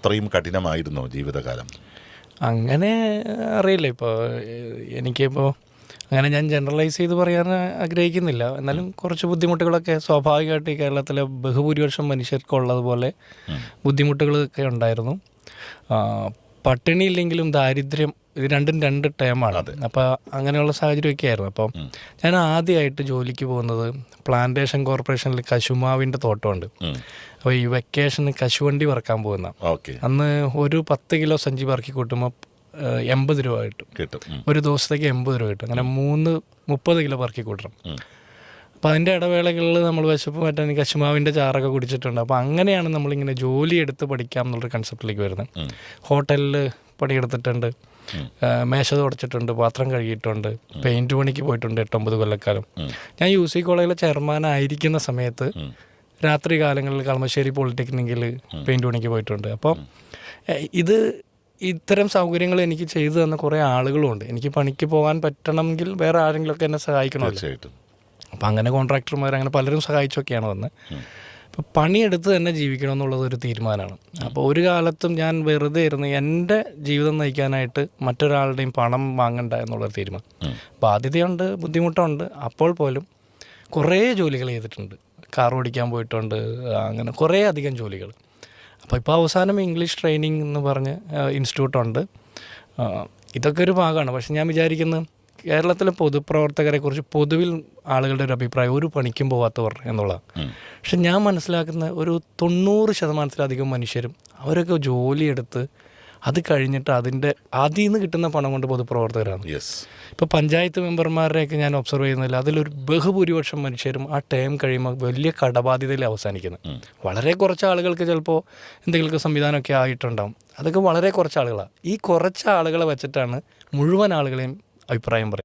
അത്രയും കഠിനമായിരുന്നോ ജീവിതകാലം? അങ്ങനെ അറിയില്ല. ഇപ്പോൾ എനിക്കിപ്പോൾ അങ്ങനെ ഞാൻ ജനറലൈസ് ചെയ്ത് പറയാൻ ആഗ്രഹിക്കുന്നില്ല. എന്നാലും കുറച്ച് ബുദ്ധിമുട്ടുകളൊക്കെ സ്വാഭാവികമായിട്ട് ഈ കേരളത്തിലെ ബഹുഭൂരിപക്ഷം മനുഷ്യർക്കുള്ളതുപോലെ ബുദ്ധിമുട്ടുകളൊക്കെ ഉണ്ടായിരുന്നു. പട്ടിണി ഇല്ലെങ്കിലും ദാരിദ്ര്യം, ഇത് രണ്ടും രണ്ട് ടേമാണ്. അപ്പോൾ അങ്ങനെയുള്ള സാഹചര്യമൊക്കെ ആയിരുന്നു. അപ്പം ഞാൻ ആദ്യമായിട്ട് ജോലിക്ക് പോകുന്നത് പ്ലാന്റേഷൻ കോർപ്പറേഷനിൽ കശുമാവിൻ്റെ തോട്ടമുണ്ട്. അപ്പോൾ ഈ വെക്കേഷന് കശുവണ്ടി പറക്കാൻ പോകുന്ന അന്ന് ഒരു 10 കിലോ സഞ്ചി പറക്കി കൂട്ടുമ്പോൾ 80 രൂപ കിട്ടും. ഒരു ദിവസത്തേക്ക് 80 രൂപ കിട്ടും. അങ്ങനെ 30 കിലോ പറക്കി കൂട്ടണം. അപ്പോൾ അതിൻ്റെ ഇടവേളകളിൽ നമ്മൾ വിശപ്പ് മാറ്റാൻ കശുമാവിൻ്റെ ചാറൊക്കെ കുടിച്ചിട്ടുണ്ട്. അപ്പോൾ അങ്ങനെയാണ് നമ്മളിങ്ങനെ ജോലി എടുത്ത് പഠിക്കാം എന്നുള്ളൊരു കൺസെപ്റ്റിലേക്ക് വരുന്നത്. ഹോട്ടലിൽ പണിയെടുത്തിട്ടുണ്ട്, മേശ തുടച്ചിട്ടുണ്ട്, പാത്രം കഴുകിയിട്ടുണ്ട്, പെയിൻറ്റ് പണിക്ക് പോയിട്ടുണ്ട് 8-9 കൊല്ലക്കാലം. ഞാൻ UC കോളേജിലെ ചെയർമാനായിരിക്കുന്ന സമയത്ത് രാത്രി കാലങ്ങളിൽ കളമശ്ശേരി പോളിടെക്നിക്കിൽ പെയിൻറ്റ് പണിക്ക് പോയിട്ടുണ്ട്. അപ്പോൾ ഇത്തരം സൗകര്യങ്ങൾ എനിക്ക് ചെയ്തു തന്ന കുറേ ആളുകളുമുണ്ട്. എനിക്ക് പണിക്ക് പോകാൻ പറ്റണമെങ്കിൽ വേറെ ആരെങ്കിലുമൊക്കെ എന്നെ സഹായിക്കണമല്ലോ. അപ്പോൾ അങ്ങനെ കോൺട്രാക്ടർമാർ അങ്ങനെ പലരും സഹായിച്ചൊക്കെയാണ് വന്നത്. അപ്പോൾ പണിയെടുത്ത് തന്നെ ജീവിക്കണം എന്നുള്ളത് ഒരു തീരുമാനമാണ്. അപ്പോൾ ഒരു കാലത്തും ഞാൻ വെറുതെ ഇരുന്ന് എൻ്റെ ജീവിതം നയിക്കാനായിട്ട് മറ്റൊരാളുടെയും പണം വാങ്ങണ്ട എന്നുള്ളൊരു തീരുമാനം. ബാധ്യതയുണ്ട്, ബുദ്ധിമുട്ടുണ്ട്. അപ്പോൾ പോലും കുറേ ജോലികൾ ചെയ്തിട്ടുണ്ട്. കാർ ഓടിക്കാൻ പോയിട്ടുണ്ട്, അങ്ങനെ കുറേ അധികം ജോലികൾ. അപ്പോൾ ഇപ്പോൾ അവസാനം ഇംഗ്ലീഷ് ട്രെയിനിങ് എന്ന് പറഞ്ഞ് ഇൻസ്റ്റിറ്റ്യൂട്ടുണ്ട്. ഇതൊക്കെ ഒരു ഭാഗമാണ്. പക്ഷെ ഞാൻ വിചാരിക്കുന്നത് കേരളത്തിലെ പൊതുപ്രവർത്തകരെക്കുറിച്ച് പൊതുവിൽ ആളുകളുടെ ഒരു അഭിപ്രായം ഒരു പണിക്കും പോകാത്തവർ എന്നുള്ളതാണ്. പക്ഷെ ഞാൻ മനസ്സിലാക്കുന്ന ഒരു 90% മനുഷ്യരും അവരൊക്കെ ജോലിയെടുത്ത് അത് കഴിഞ്ഞിട്ട് അതിൽ നിന്ന് കിട്ടുന്ന പണം കൊണ്ട് പൊതുപ്രവർത്തകരാണ്. ഇപ്പോൾ പഞ്ചായത്ത് മെമ്പർമാരെയൊക്കെ ഞാൻ ഒബ്സർവ് ചെയ്യുന്നില്ല, അതിലൊരു ബഹുഭൂരിപക്ഷം മനുഷ്യരും ആ ടൈം കഴിയുമ്പോൾ വലിയ കടബാധ്യതയിൽ അവസാനിക്കുന്നത്. വളരെ കുറച്ച് ആളുകൾക്ക് ചിലപ്പോൾ എന്തെങ്കിലുമൊക്കെ സംവിധാനമൊക്കെ ആയിട്ടുണ്ടാകും. അതൊക്കെ വളരെ കുറച്ച് ആളുകളാണ്. ഈ കുറച്ച് ആളുകളെ വെച്ചിട്ടാണ് മുഴുവൻ ആളുകളെയും അഭിപ്രായം പറയും.